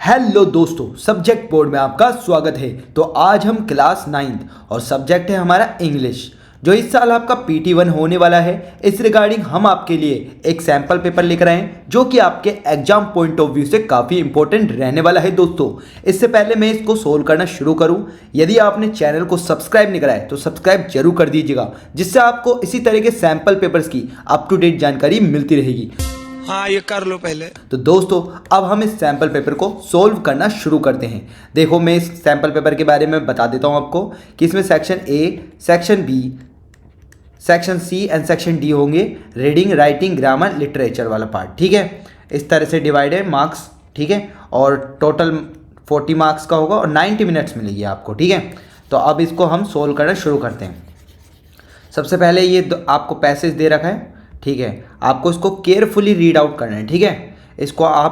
Hello दोस्तों, subject board में आपका स्वागत है। तो आज हम क्लास 9th और सब्जेक्ट है हमारा इंग्लिश, जो इस साल आपका PT1 होने वाला है। इस रिगार्डिंग हम आपके लिए एक सैम्पल पेपर लेकर आए हैं, जो कि आपके एग्जाम पॉइंट ऑफ व्यू से काफ़ी इंपॉर्टेंट रहने वाला है। दोस्तों, इससे पहले मैं इसको सोल्व करना शुरू करूं, यदि आपने चैनल को सब्सक्राइब नहीं करा है तो सब्सक्राइब जरूर कर दीजिएगा, जिससे आपको इसी तरह के सैम्पल पेपर्स की अप टू डेट जानकारी मिलती रहेगी। हाँ, ये कर लो पहले। तो दोस्तों, अब हम इस सैम्पल पेपर को सोल्व करना शुरू करते हैं। देखो, मैं इस सैम्पल पेपर के बारे में बता देता हूं आपको कि इसमें section A, section B, section C and section D होंगे। रीडिंग, राइटिंग, ग्रामर, लिटरेचर वाला पार्ट, ठीक है। इस तरह से डिवाइड है मार्क्स, ठीक है। और टोटल 40 मार्क्स का होगा और 90 मिनट्स मिलेगी आपको, ठीक है। तो अब इसको हम सोल्व करना शुरू करते हैं। सबसे पहले ये आपको पैसेज दे रखा है, ठीक है। आपको इसको केयरफुली रीड आउट करना है, ठीक है।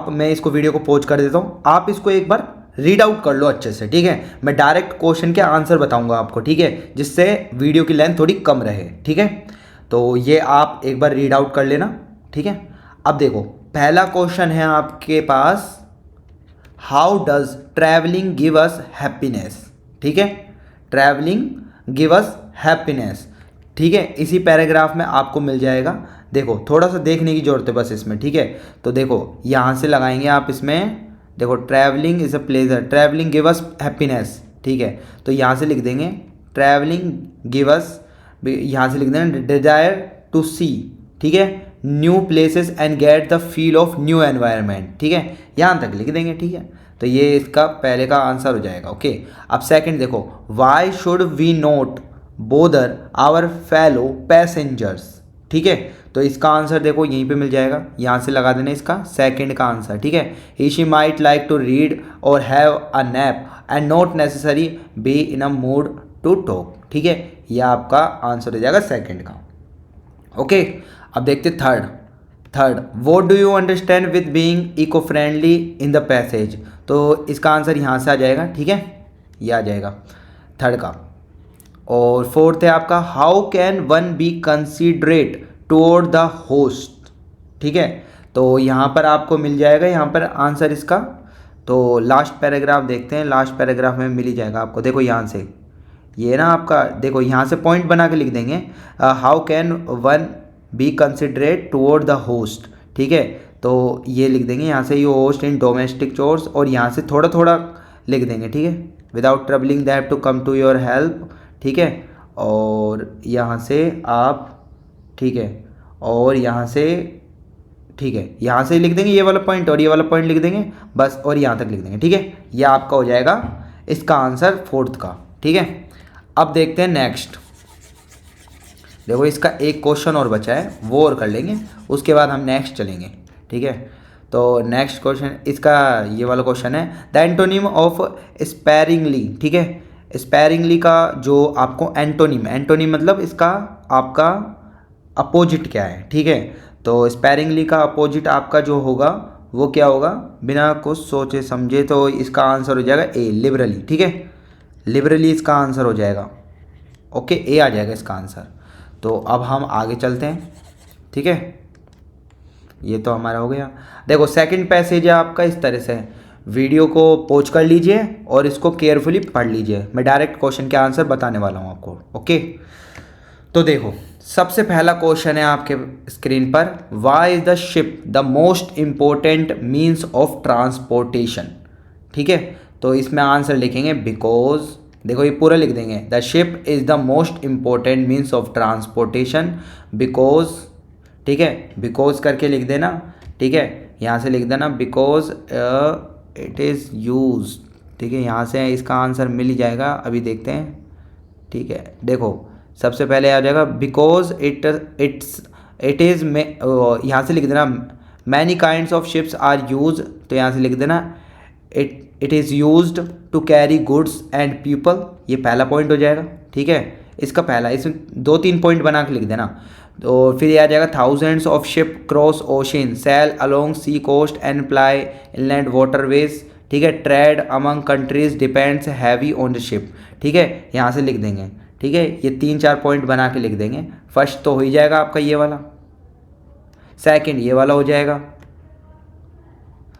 मैं इसको वीडियो को पॉज कर देता हूँ, आप इसको एक बार रीड आउट कर लो अच्छे से, ठीक है। मैं डायरेक्ट क्वेश्चन के आंसर बताऊंगा आपको, ठीक है, जिससे वीडियो की लेंथ थोड़ी कम रहे, ठीक है। तो ये आप एक बार रीड आउट कर लेना, ठीक है। अब देखो, पहला क्वेश्चन है आपके पास, how does travelling give us happiness, ठीक है। ट्रैवलिंग गिव अस हैप्पीनेस, ठीक है। इसी पैराग्राफ में आपको मिल जाएगा। देखो, थोड़ा सा देखने की जरूरत है बस इसमें, ठीक है। तो देखो, यहाँ से लगाएंगे आप इसमें। देखो, travelling is a pleasure, travelling give us happiness, ठीक है। तो यहाँ से लिख देंगे ट्रैवलिंग गिव अस, यहाँ से लिख देंगे डिजायर टू सी, ठीक है, new places and get the feel of new environment, ठीक है। यहाँ तक लिख देंगे, ठीक है। तो ये इसका पहले का आंसर हो जाएगा, ओके। अब सेकंड देखो, why should we not bother our fellow passengers, ठीक है। तो इसका आंसर देखो यहीं पे मिल जाएगा, यहाँ से लगा देना इसका सेकंड का आंसर, ठीक है। He she might like to read और have a nap and not necessary be in a mood to talk, ठीक है। यह आपका आंसर हो जाएगा सेकंड का, ओके। अब देखते third what do you understand with being eco friendly in the passage. तो इसका आंसर यहाँ से आ जाएगा, ठीक है, यह आ जाएगा थर्ड का। और फोर्थ है आपका, how can one be considerate toward the host, ठीक है। तो यहाँ पर आपको मिल जाएगा, यहाँ पर आंसर इसका। तो लास्ट पैराग्राफ देखते हैं, लास्ट पैराग्राफ में मिल ही जाएगा आपको। देखो यहाँ से, ये ना आपका, देखो यहाँ से पॉइंट बना के लिख देंगे, how can one be considerate toward the host, ठीक है। तो ये लिख देंगे यहाँ से, you host in domestic chores, और यहाँ से थोड़ा थोड़ा लिख देंगे, ठीक है, without troubling that to come to your help, ठीक है। और यहाँ से आप, ठीक है, और यहाँ से, ठीक है, यहाँ से लिख देंगे ये वाला पॉइंट और ये वाला पॉइंट लिख देंगे बस, और यहाँ तक लिख देंगे, ठीक है। यह आपका हो जाएगा इसका आंसर फोर्थ का, ठीक है। अब देखते हैं नेक्स्ट। देखो, इसका एक क्वेश्चन और बचा है, वो और कर लेंगे, उसके बाद हम नेक्स्ट चलेंगे, ठीक है। तो नेक्स्ट क्वेश्चन इसका ये वाला क्वेश्चन है, द एंटोनिम ऑफ स्पैरिंगली, ठीक है। स्पैरिंगली का जो आपको एंटोनिम मतलब इसका आपका अपोजिट क्या है, ठीक है। तो स्पैरिंगली का अपोजिट आपका जो होगा वो क्या होगा, बिना कुछ सोचे समझे। तो इसका आंसर हो जाएगा ए, लिबरली, ठीक है। लिबरली इसका आंसर हो जाएगा, ओके, ए आ जाएगा इसका आंसर। तो अब हम आगे चलते हैं, ठीक है। ये तो हमारा हो गया। देखो, सेकंड पैसेज है आपका इस तरह से, वीडियो को पॉज कर लीजिए और इसको केयरफुली पढ़ लीजिए। मैं डायरेक्ट क्वेश्चन के आंसर बताने वाला हूँ आपको, ओके। तो देखो, सबसे पहला क्वेश्चन है आपके स्क्रीन पर, why is the ship the most important means of transportation, ठीक है। तो इसमें आंसर लिखेंगे बिकॉज, देखो ये पूरा लिख देंगे, the ship is the most important means of transportation because, ठीक है, बिकॉज करके लिख देना, ठीक है। यहाँ से लिख देना बिकॉज इट इज़ यूज, ठीक है। यहाँ से इसका आंसर मिल ही जाएगा, अभी देखते हैं, ठीक है। देखो, सबसे पहले आ जाएगा बिकॉज इट इज़, यहाँ से लिख देना many kinds of ships are use, तो यहाँ से लिख देना it is used to carry goods and people, ये पहला पॉइंट हो जाएगा, ठीक है। इसका पहला, इसमें 2-3 पॉइंट बना के लिख देना। तो फिर ये आ जाएगा, thousands of ship cross ocean, sail along sea coast and ply inland waterways, ठीक है, trade among countries depends heavy on the ship, ठीक है। यहाँ से लिख देंगे, ठीक है। ये 3-4 पॉइंट बना के लिख देंगे। फर्स्ट तो हो ही जाएगा आपका ये वाला, सेकंड ये वाला हो जाएगा,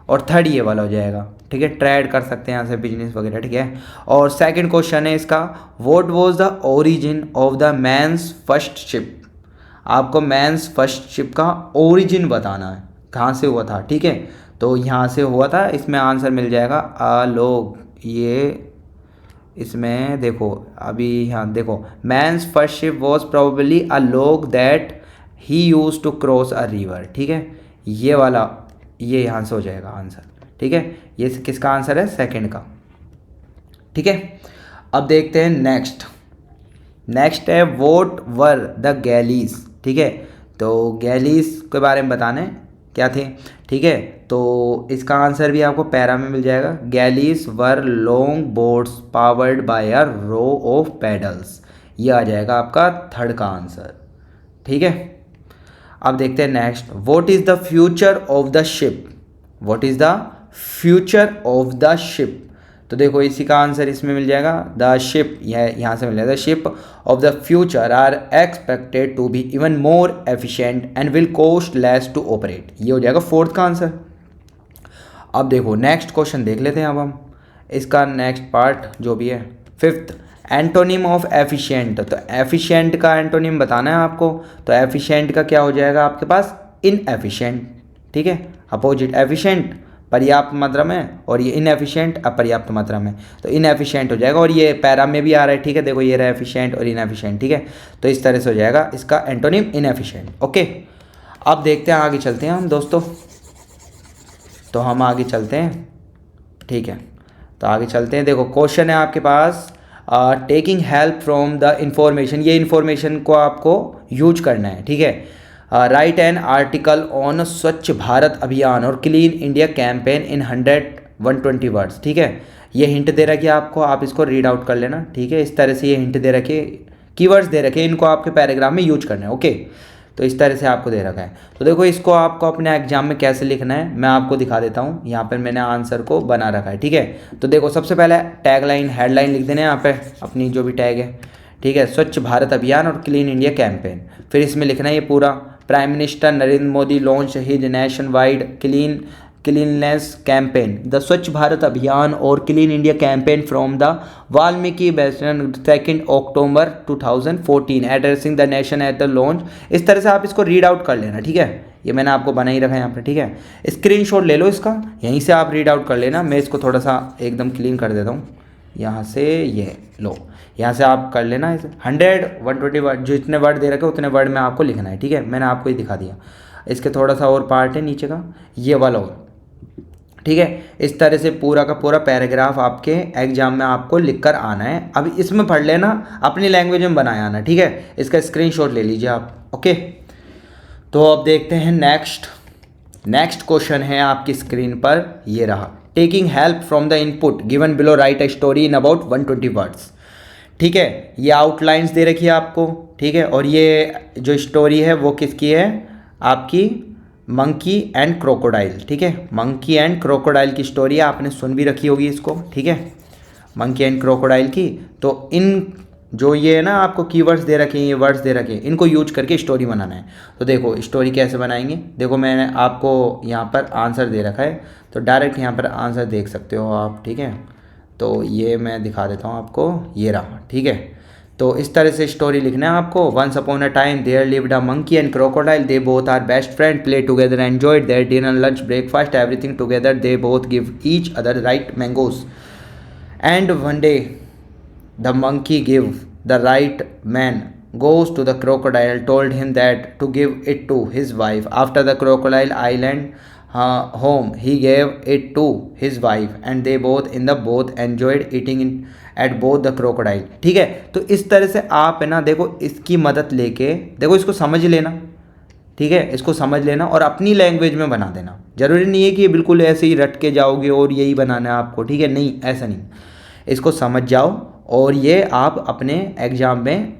और थर्ड ये वाला हो जाएगा, ठीक है, ट्रेड कर सकते हैं यहाँ से, बिजनेस वगैरह, ठीक है। और सेकंड क्वेश्चन है इसका, what was the origin of the man's first ship. आपको मैन्स फर्स्ट शिप का ओरिजिन बताना है, कहाँ से हुआ था, ठीक है। तो यहाँ से हुआ था, इसमें आंसर मिल जाएगा अलोग। ये इसमें देखो, अभी यहाँ देखो, man's first ship was probably a log that he use to cross a river, ठीक है। ये वाला, ये यहाँ से हो जाएगा आंसर, ठीक है। ये किसका आंसर है, सेकंड का, ठीक है। अब देखते हैं नेक्स्ट है व्हाट वर द गैलीज, ठीक है। तो गैलीज के बारे में बताने क्या थे, ठीक है। तो इसका आंसर भी आपको पैरा में मिल जाएगा, galleys were long boats powered by a row of paddles. ये आ जाएगा आपका थर्ड का आंसर, ठीक है। अब देखते हैं next, what is the future of the ship. What is the future of the ship. तो देखो इसी का आंसर इसमें मिल जाएगा, द शिप, यहाँ से मिल जाएगा, the ship of the future are expected to be even more efficient and will cost less to operate. ये हो जाएगा फोर्थ का आंसर। अब देखो नेक्स्ट क्वेश्चन देख लेते हैं अब हम इसका नेक्स्ट पार्ट जो भी है, फिफ्थ, एंटोनिम ऑफ एफिशिएंट। तो एफिशिएंट का एंटोनिम बताना है आपको। तो एफिशिएंट का क्या हो जाएगा आपके पास, इनएफिशिएंट, ठीक है। अपोजिट, एफिशिएंट पर्याप्त मात्रा में और ये इनएफिशिएंट अपर्याप्त मात्रा में, तो इनएफिशिएंट हो जाएगा। और ये पैरा में भी आ रहा है, ठीक है। देखो ये रहा एफिशिएंट और इनएफिशिएंट, ठीक है। तो इस तरह से हो जाएगा इसका एंटोनिम इनएफिशिएंट, ओके। अब देखते हैं, आगे चलते हैं हम दोस्तों। तो हम आगे चलते हैं, ठीक है। तो आगे चलते हैं, देखो क्वेश्चन है आपके पास, taking help from the information. ये इन्फॉर्मेशन को आपको यूज करना है, ठीक है। राइट एन आर्टिकल ऑन स्वच्छ भारत अभियान और clean India campaign in 120 words, ठीक है। ये हिंट दे रखी है आपको, आप इसको रीड आउट कर लेना, ठीक है। इस तरह से ये हिंट दे रखे, कीवर्ड्स दे रखे, इनको आपके पैराग्राफ में यूज करना है, ओके। तो इस तरह से आपको दे रखा है। तो देखो इसको आपको अपने एग्जाम में कैसे लिखना है मैं आपको दिखा देता हूँ। यहाँ पर मैंने आंसर को बना रखा है, ठीक है। तो देखो सबसे पहले टैगलाइन, हेडलाइन लिख देना है यहाँ पे अपनी जो भी टैग है, ठीक है। स्वच्छ भारत अभियान और क्लीन इंडिया कैंपेन। फिर इसमें लिखना है ये पूरा, prime minister Narendra Modi launch his nationwide cleanness campaign, the Swachh Bharat Abhiyan और clean India campaign from the Valmiki बेसन 2 October 2014 addressing the nation at the launch. इस तरह से आप इसको रीड आउट कर लेना, ठीक है। ये मैंने आपको बना ही रखा है यहाँ पर, ठीक है। स्क्रीनशॉट ले लो इसका, यहीं से आप रीड आउट कर लेना। मैं इसको थोड़ा सा एकदम क्लीन कर देता हूँ यहाँ से, ये लो, यहाँ से आप कर लेना। 120 वर्ड, जितने वर्ड दे रखे उतने वर्ड में आपको लिखना है, ठीक है। मैंने आपको ही दिखा दिया। इसके थोड़ा सा और पार्ट है नीचे का, ये वाला और, ठीक है। इस तरह से पूरा का पूरा पैराग्राफ आपके एग्जाम में आपको लिखकर आना है। अब इसमें पढ़ लेना, अपनी लैंग्वेज में बनाए आना, ठीक है। इसका स्क्रीनशॉट ले लीजिए आप, ओके। तो अब देखते हैं नेक्स्ट क्वेश्चन है आपकी स्क्रीन पर, ये रहा, taking help from the input given below right a story in about 120 words, ठीक है। ये आउटलाइंस दे रखी है आपको, ठीक है। और ये जो स्टोरी है वो किसकी है, आपकी मंकी एंड क्रोकोडाइल, ठीक है। मंकी एंड क्रोकोडाइल की स्टोरी आपने सुन भी रखी होगी इसको, ठीक है, मंकी एंड क्रोकोडाइल की। तो इन जो ये है ना आपको कीवर्ड्स दे रखे हैं, ये वर्ड्स दे रखे हैं, इनको यूज करके स्टोरी बनाना है। तो देखो स्टोरी कैसे बनाएंगे, देखो मैंने आपको यहाँ पर आंसर दे रखा है, तो डायरेक्ट यहाँ पर आंसर देख सकते हो आप, ठीक है। तो ये मैं दिखा देता हूँ आपको, ये रहा, ठीक है। तो इस तरह से स्टोरी लिखना है आपको। Once upon a time there lived a monkey and crocodile, they both are best friend, play together, enjoyed their dinner, lunch, breakfast, everything together, they both give each other right mangoes, and one day the monkey give the right man goes to the crocodile, told him that to give it to his wife. After the crocodile island home, he gave it to his wife, and they both in the both enjoyed eating it at both the crocodile, ठीक है। तो इस तरह से आप है ना, देखो इसकी मदद लेके, देखो इसको समझ लेना, ठीक है। इसको समझ लेना और अपनी लैंग्वेज में बना देना। जरूरी नहीं है कि ये बिल्कुल ऐसे ही रट के जाओगे और यही बनाना है आपको, ठीक है, नहीं, ऐसा नहीं। इसको समझ जाओ और ये आप अपने एग्ज़ाम में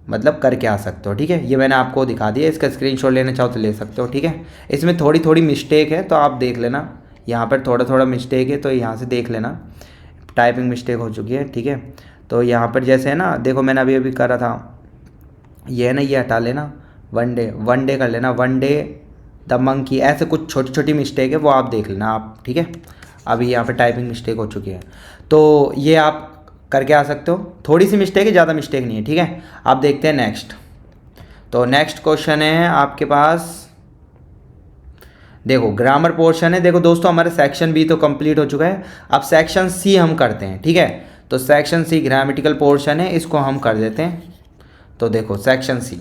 मतलब करके आ सकते हो, ठीक है। ये मैंने आपको दिखा दिया, इसका स्क्रीनशॉट लेना चाहो तो ले सकते हो, ठीक है। इसमें थोड़ी थोड़ी मिस्टेक है तो आप देख लेना, यहाँ पर थोड़ा थोड़ा मिस्टेक है तो यहाँ से देख लेना, टाइपिंग मिस्टेक हो चुकी है, ठीक है। तो यहाँ पर जैसे है ना, देखो मैंने अभी अभी करा था, ये है ना, ये हटा लेना, वन डे कर लेना, वन डे द मंकी, ऐसे कुछ छोटी छोटी मिस्टेक है वो आप देख लेना आप, ठीक है। अभी यहाँ पे टाइपिंग मिस्टेक हो चुकी है, तो ये आप करके आ सकते हो। थोड़ी सी मिस्टेक है, ज़्यादा मिस्टेक नहीं है, ठीक है। आप देखते हैं नेक्स्ट। तो नेक्स्ट क्वेश्चन है आपके पास, देखो ग्रामर पोर्शन है। देखो दोस्तों हमारे सेक्शन बी तो कंप्लीट हो चुका है, अब सेक्शन सी हम करते हैं, ठीक है। तो सेक्शन सी ग्रामेटिकल पोर्शन है, इसको हम कर देते हैं। तो देखो सेक्शन सी,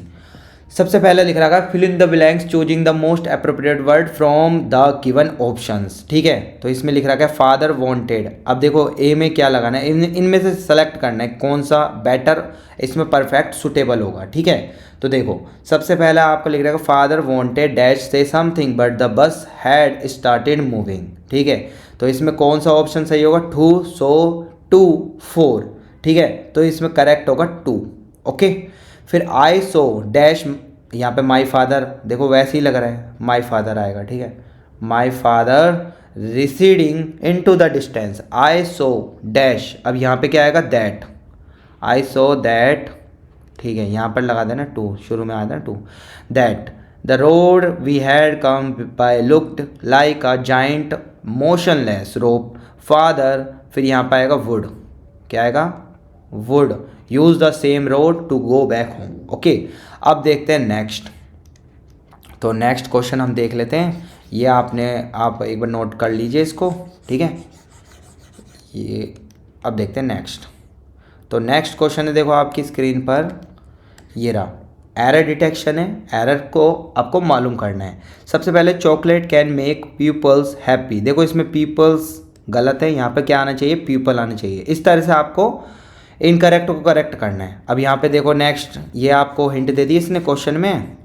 सबसे पहले लिख रखा है fill in the blanks choosing the most appropriate word from the given options, ठीक है। तो इसमें लिख रखा है फादर वांटेड। अब देखो ए में क्या लगाना है, इनमें से सेलेक्ट करना है कौन सा बेटर इसमें परफेक्ट सुटेबल होगा, ठीक है। तो देखो सबसे पहला आपको लिख रखा है फादर वांटेड डैश से something but the bus had started moving, ठीक है। तो इसमें कौन सा ऑप्शन सही होगा, 2 सो 2 4, ठीक है। तो इसमें करेक्ट होगा 2, ओके। फिर आई सो डैश, यहाँ पे माई फादर, देखो वैसे ही लग रहा है माई फादर आएगा, ठीक है। My father receding into the distance, I saw dash, अब यहाँ पे क्या आएगा दैट, आई सो दैट, ठीक है। यहाँ पर लगा देना 2, शुरू में आता है 2, that the road we had come by looked like a giant motionless rope father, फिर यहाँ पर आएगा वुड, क्या आएगा would use the same road to go back home, okay. अब देखते हैं नेक्स्ट। तो नेक्स्ट क्वेश्चन हम देख लेते हैं, ये आप एक बार नोट कर लीजिए इसको, ठीक है। ये अब देखते हैं नेक्स्ट। तो नेक्स्ट क्वेश्चन है, देखो आपकी स्क्रीन पर ये रहा, एरर डिटेक्शन है। एरर को आपको मालूम करना है। सबसे पहले chocolate can make peoples happy, देखो इसमें पीपल्स गलत है, यहाँ पे क्या आना चाहिए पीपल आना चाहिए। इस तरह से आपको इनकरेक्ट को करेक्ट करना है। अब यहाँ पे देखो नेक्स्ट, ये आपको हिंट दे दी इसने क्वेश्चन में।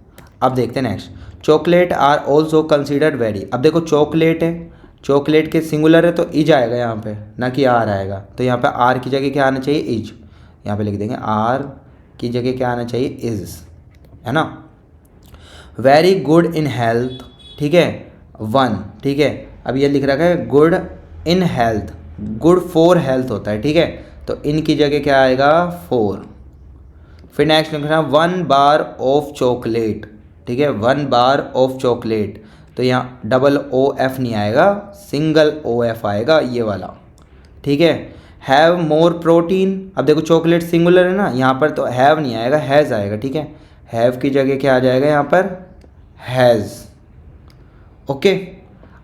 अब देखते हैं next, chocolate are also considered very, अब देखो चॉकलेट है, चॉकलेट के सिंगुलर है तो इज आएगा यहाँ पे, ना कि आर आएगा। तो यहाँ पे आर की जगह क्या आना चाहिए इज, यहाँ पे लिख देंगे आर की जगह क्या आना चाहिए इज, है ना। वेरी गुड इन हेल्थ, ठीक है 1, ठीक है। अब ये लिख रखा है good in health, good for health होता है, ठीक है। तो इनकी जगह क्या आएगा 4। फिर नेक्स्ट लिखना 1 बार ऑफ चॉकलेट, ठीक है 1 बार ऑफ चॉकलेट, तो यहाँ डबल ओ एफ नहीं आएगा, सिंगल ओ एफ आएगा ये वाला, ठीक है। हैव मोर प्रोटीन, अब देखो चॉकलेट सिंगुलर है ना, यहाँ पर तो हैव नहीं आएगा हैज़ आएगा, ठीक है। हैव की जगह क्या आ जाएगा यहाँ पर हैज़, ओके।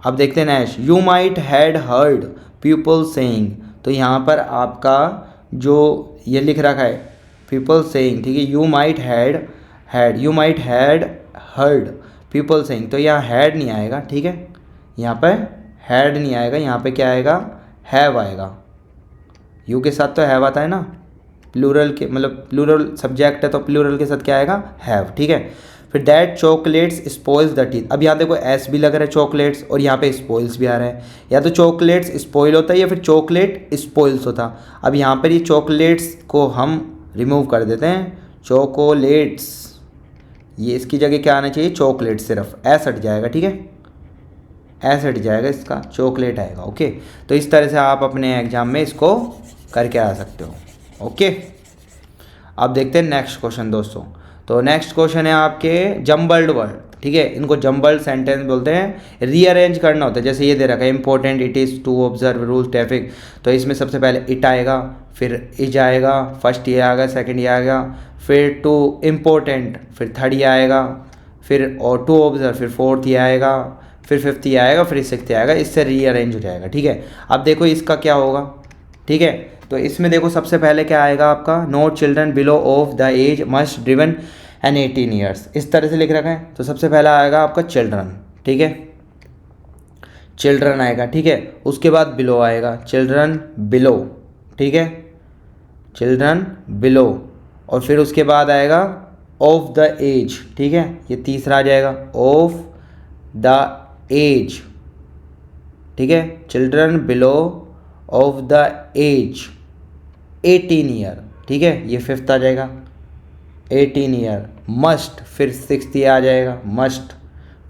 अब देखते हैं next, you might had heard people saying, तो यहाँ पर आपका जो ये लिख रखा है पीपल सेइंग, ठीक है, you might you might had heard people saying, तो यहाँ हैड नहीं आएगा, ठीक है। यहाँ पर हैड नहीं आएगा, यहाँ पे क्या आएगा हैव आएगा। यू के साथ तो हैव आता है ना, प्लूरल के मतलब प्लूरल सब्जेक्ट है तो प्लूरल के साथ क्या आएगा हैव, ठीक है। फिर that chocolates spoils the teeth, अब यहाँ देखो एस भी लग रहा है चॉकलेट्स और यहाँ पे स्पॉइल्स भी आ रहा है, या तो चॉकलेट्स स्पॉइल होता है या फिर चॉकलेट स्पॉइल्स होता। अब यहाँ पर ये चॉकलेट्स को हम रिमूव कर देते हैं, चॉकोलेट्स, ये इसकी जगह क्या आना चाहिए चॉकलेट, सिर्फ एस हट जाएगा, ठीक है एस हट जाएगा, इसका चॉकलेट आएगा, ओके। तो इस तरह से आप अपने एग्जाम में इसको करके आ सकते हो, ओके। अब देखते हैं नेक्स्ट क्वेश्चन दोस्तों। तो नेक्स्ट क्वेश्चन है आपके जम्बल्ड वर्ड, ठीक है, इनको जम्बल्ड सेंटेंस बोलते हैं। रीअरेंज करना होता है, जैसे ये दे रखा है important it is to observe rule traffic, तो इसमें सबसे पहले इट आएगा, फिर इज आएगा, फर्स्ट ये आएगा, सेकंड ये आएगा, फिर टू इम्पोर्टेंट, फिर थर्ड ये आएगा, फिर और टू ऑब्जर्व, फिर फोर्थ ये आएगा, फिर फिफ्थ ये आएगा, फिर सिक्स्थ आएगा, इससे रीअरेंज हो जाएगा, ठीक है। अब देखो इसका क्या होगा, ठीक है। तो इसमें देखो सबसे पहले क्या आएगा आपका, no children below of the age must driven and 18 years, इस तरह से लिख रखा है। तो सबसे पहला आएगा आपका चिल्ड्रन, ठीक है, चिल्ड्रन आएगा, ठीक है। उसके बाद बिलो आएगा, चिल्ड्रन बिलो, ठीक है, चिल्ड्रन बिलो, और फिर उसके बाद आएगा ऑफ द एज, ठीक है, ये तीसरा आ जाएगा ऑफ द एज, ठीक है, children below of the age 18 year, ठीक है, ये फिफ्थ आ जाएगा 18 ईयर, मस्ट, फिर सिक्स्थ ये आ जाएगा मस्ट,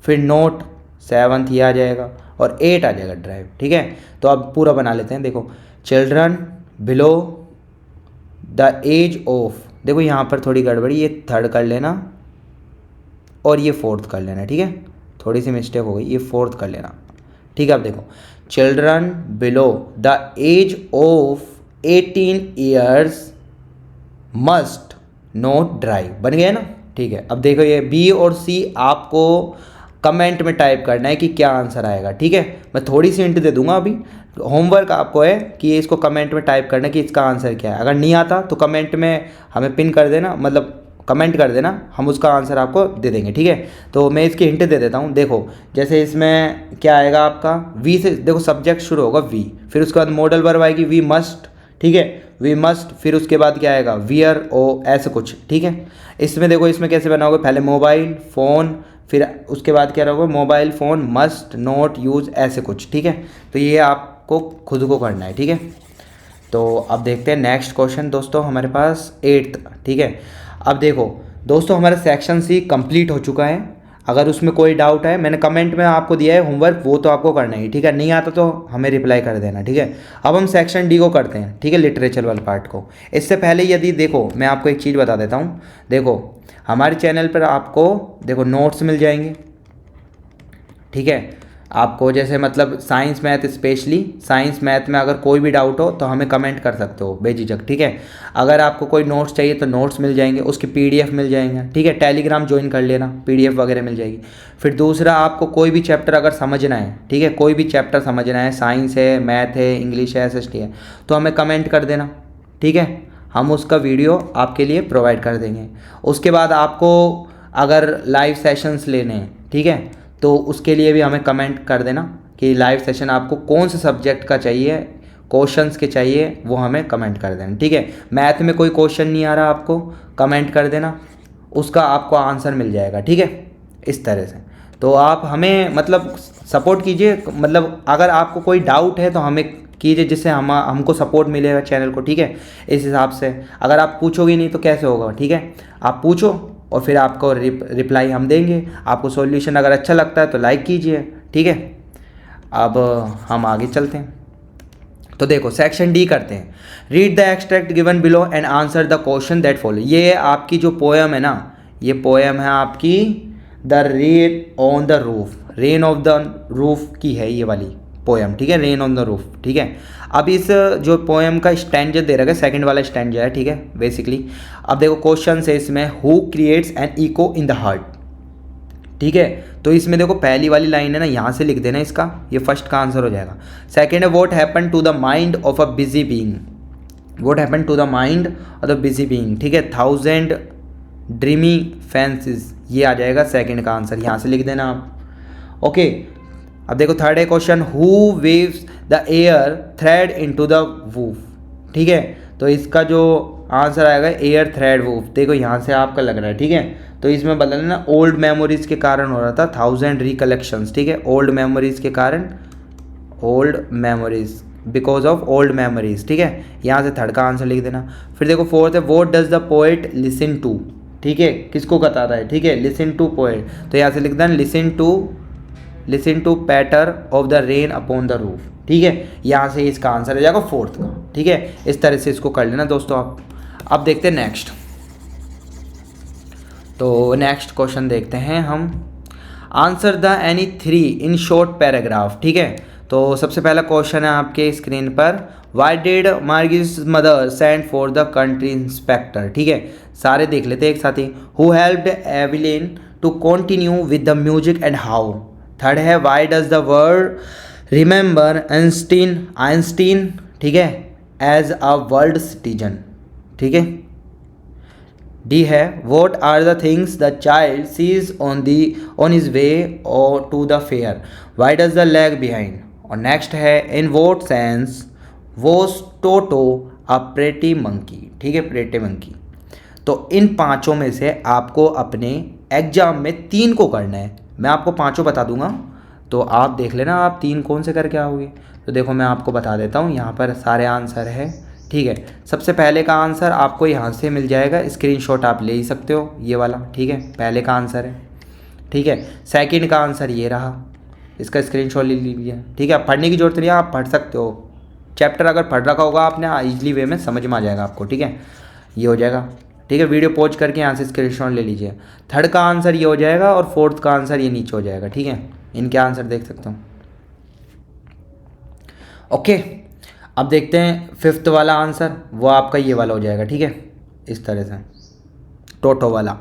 फिर नोट सेवन्थ ये आ जाएगा, और 8 आ जाएगा ड्राइव, ठीक है। तो अब पूरा बना लेते हैं, देखो children below the age of, देखो यहाँ पर थोड़ी गड़बड़ी, ये थर्ड कर लेना और ये फोर्थ कर लेना, ठीक है, थोड़ी सी मिस्टेक हो गई, ये फोर्थ कर लेना, ठीक है। अब देखो children below the age of 18 years must not drive. बन गया ना? ठीक है, अब देखो ये बी और सी आपको कमेंट में टाइप करना है कि क्या आंसर आएगा। ठीक है, मैं थोड़ी सी हिंट दे दूंगा अभी। होमवर्क आपको है कि इसको कमेंट में टाइप करना कि इसका आंसर क्या है। अगर नहीं आता तो कमेंट में हमें पिन कर देना, मतलब कमेंट कर देना, हम उसका आंसर आपको दे देंगे। ठीक है, तो मैं इसकी हिंट दे देता हूँ। देखो जैसे इसमें क्या आएगा आपका, वी से देखो सब्जेक्ट शुरू होगा वी, फिर उसके बाद मॉडल वर्ब आएगी वी मस्ट। ठीक है, वी मस्ट, फिर उसके बाद क्या आएगा वियर ओ, ऐसे कुछ। ठीक है, इसमें देखो इसमें कैसे बना होगा, पहले मोबाइल फ़ोन, फिर उसके बाद क्या होगा mobile phone must not use, ऐसे कुछ। ठीक है, तो ये आपको खुद को करना है। ठीक है, तो अब देखते हैं नेक्स्ट क्वेश्चन दोस्तों हमारे पास 8th। ठीक है, अब देखो दोस्तों हमारा सेक्शन सी कंप्लीट हो चुका है। अगर उसमें कोई डाउट है, मैंने कमेंट में आपको दिया है होमवर्क, वो तो आपको करना ही। ठीक है, नहीं आता तो हमें रिप्लाई कर देना। ठीक है, अब हम सेक्शन डी को करते हैं। ठीक है, लिटरेचर वाले पार्ट को। इससे पहले यदि देखो मैं आपको एक चीज़ बता देता हूँ। देखो हमारे चैनल पर आपको देखो नोट्स मिल जाएंगे। ठीक है, आपको जैसे मतलब science math, specially science math में अगर कोई भी डाउट हो तो हमें कमेंट कर सकते हो बेझिझक। ठीक है, अगर आपको कोई नोट्स चाहिए तो नोट्स मिल जाएंगे, उसकी पीडीएफ मिल जाएंगे। ठीक है, टेलीग्राम ज्वाइन कर लेना, पीडीएफ वगैरह मिल जाएगी। फिर दूसरा, आपको कोई भी चैप्टर अगर समझना है, ठीक है, कोई भी चैप्टर समझना है, साइंस है, मैथ है, इंग्लिश है, एसएसटी है, तो हमें कमेंट कर देना। ठीक है, हम उसका वीडियो आपके लिए प्रोवाइड कर देंगे। उसके बाद आपको अगर लाइव सेशंस लेने हैं, ठीक है, तो उसके लिए भी हमें कमेंट कर देना कि लाइव सेशन आपको कौन से सब्जेक्ट का चाहिए, क्वेश्चंस के चाहिए, वो हमें कमेंट कर देना। ठीक है, मैथ में कोई क्वेश्चन नहीं आ रहा आपको, कमेंट कर देना, उसका आपको आंसर मिल जाएगा। ठीक है, इस तरह से तो आप हमें मतलब सपोर्ट कीजिए। मतलब अगर आपको कोई डाउट है तो हमें कीजिए, जिससे हमको सपोर्ट मिलेगा चैनल को। ठीक है, इस हिसाब से अगर आप पूछोगे नहीं तो कैसे होगा। ठीक है, आप पूछो और फिर आपको रिप्लाई हम देंगे। आपको सॉल्यूशन अगर अच्छा लगता है तो लाइक कीजिए। ठीक है, अब हम आगे चलते हैं। तो देखो सेक्शन डी करते हैं। Read the extract given below and answer the question that follow. ये आपकी जो पोएम है ना, ये पोएम है आपकी the rain on the roof, rain of the roof की है ये वाली पोएम। ठीक है, रेन ऑन द रूफ। ठीक है, अब इस जो पोएम का स्टैंजा दे रखा है, सेकंड वाला स्टैंजा है। ठीक है, बेसिकली अब देखो क्वेश्चन है इसमें, who creates an echo in the heart. ठीक है, तो इसमें देखो पहली वाली लाइन है ना, यहाँ से लिख देना इसका, ये फर्स्ट का आंसर हो जाएगा। सेकंड है what happen to the mind of a busy being, what happen to the mind of the busy being. ठीक है, 1000 ड्रीमी फैंसीज, ये आ जाएगा सेकंड का आंसर, यहाँ से लिख देना आप। ओके, अब देखो थर्ड है question, who waves the air thread into the woof. ठीक है, तो इसका जो आंसर आएगा एयर थ्रेड वूफ। देखो यहाँ से आपका लग रहा है। ठीक है, तो इसमें बदलना ना, ओल्ड मेमोरीज के कारण हो रहा था, 1000 रिकलेक्शंस। ठीक है, ओल्ड मेमोरीज के कारण, old memories, because of old memories. ठीक है, यहाँ से थर्ड का आंसर लिख देना। फिर देखो फोर्थ है, what does the poet listen to. ठीक है, किसको बताता है। ठीक है, लिसन टू पोएट, तो यहाँ से लिख देना listen to patter of the rain upon the roof. ठीक है, यहाँ से इसका आंसर आ जाएगा फोर्थ का। ठीक है, इस तरह से इसको कर लेना दोस्तों आप। अब देखते हैं नेक्स्ट। तो नेक्स्ट क्वेश्चन देखते हैं हम, answer the any 3 in short paragraph. ठीक है, तो सबसे पहला क्वेश्चन है आपके स्क्रीन पर, why did Margie's mother send for the country inspector. ठीक है, सारे देख लेते हैं एक साथ ही। Who helped Evelyn to continue with the music and how. Third है, why does the world remember Einstein. ठीक है, एज अ वर्ल्ड सिटीजन। ठीक है, डी है, what are the things the child sees on his way और to the fair, why does the lag behind. और next है, in what sense was Toto a pretty monkey. ठीक है, pretty monkey. तो इन पांचों में से आपको अपने एग्जाम में 3 को करना है। मैं आपको पांचों बता दूंगा, तो आप देख लेना आप 3 कौन से करके आओगे। तो देखो मैं आपको बता देता हूँ, यहाँ पर सारे आंसर है। ठीक है, सबसे पहले का आंसर आपको यहाँ से मिल जाएगा, स्क्रीनशॉट आप ले ही सकते हो, ये वाला। ठीक है, पहले का आंसर है। ठीक है, सेकंड का आंसर ये रहा, इसका स्क्रीनशॉट ले लीजिए। ठीक है, पढ़ने की जरूरत नहीं है, आप पढ़ सकते हो। चैप्टर अगर पढ़ रखा होगा आपने, ईजिली वे में समझ में आ जाएगा आपको। ठीक है, ये हो जाएगा। ठीक है, वीडियो पॉज करके यहाँ से स्क्रीनशॉट ले लीजिए। थर्ड का आंसर ये हो जाएगा और फोर्थ का आंसर ये नीचे हो जाएगा। ठीक है, इनके आंसर देख सकता हूँ। ओके, अब देखते हैं फिफ्थ वाला आंसर, वो आपका ये वाला हो जाएगा, ठीक है, इस तरह से टोटो वाला।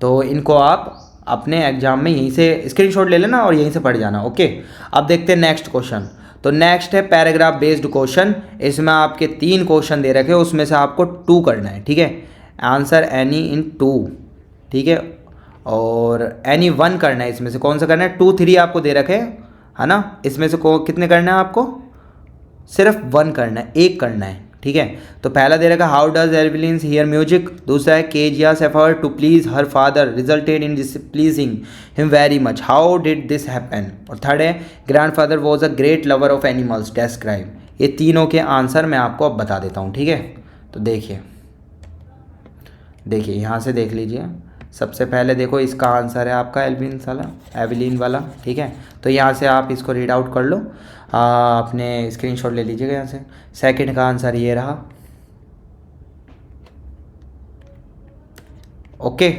तो इनको आप अपने एग्जाम में यहीं से स्क्रीनशॉट ले लेना और यहीं से पढ़ जाना। ओके, अब देखते हैं नेक्स्ट क्वेश्चन। तो नेक्स्ट है पैराग्राफ बेस्ड क्वेश्चन। इसमें आपके 3 क्वेश्चन दे रखे हैं, उसमें से आपको 2 करना है, ठीक है। आंसर एनी इन 2, ठीक है, और एनी 1 करना है। इसमें से कौन सा करना है? 2 3 आपको दे रखे है ना, इसमें से कितने करना है आपको? सिर्फ 1 करना है, 1 करना है, ठीक है। तो पहला दे रखा how does Alvin hear music, दूसरा है Kezia's effort to please her father resulted in displeasing him very much, how did this happen, और थर्ड है grandfather was a great lover of animals, describe. ये तीनों के आंसर मैं आपको अब बता देता हूँ, ठीक है। तो देखिए यहाँ से देख लीजिए। सबसे पहले देखो इसका आंसर है आपका एविलीन वाला, ठीक है। तो यहाँ से आप इसको रीड आउट कर लो, अपने स्क्रीनशॉट ले लीजिएगा यहाँ से। सेकंड का आंसर ये रहा, ओके,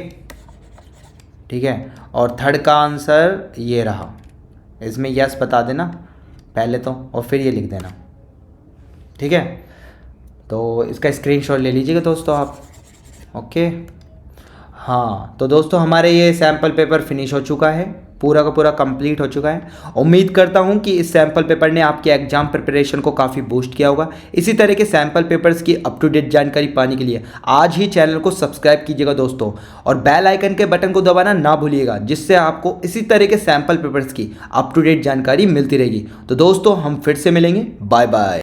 ठीक है, और थर्ड का आंसर ये रहा। इसमें यस बता देना पहले तो, और फिर ये लिख देना, ठीक है। तो इसका स्क्रीनशॉट ले लीजिएगा दोस्तों आप, ओके। हाँ, तो दोस्तों हमारे ये सैम्पल पेपर फिनिश हो चुका है, पूरा का पूरा कंप्लीट हो चुका है। उम्मीद करता हूँ कि इस सैम्पल पेपर ने आपके एग्जाम प्रिपरेशन को काफ़ी बूस्ट किया होगा। इसी तरह के सैम्पल पेपर्स की अप टू डेट जानकारी पाने के लिए आज ही चैनल को सब्सक्राइब कीजिएगा दोस्तों, और बेल आइकन के बटन को दबाना ना भूलिएगा, जिससे आपको इसी तरह के सैम्पल पेपर्स की अप टू डेट जानकारी मिलती रहेगी। तो दोस्तों हम फिर से मिलेंगे, बाय बाय।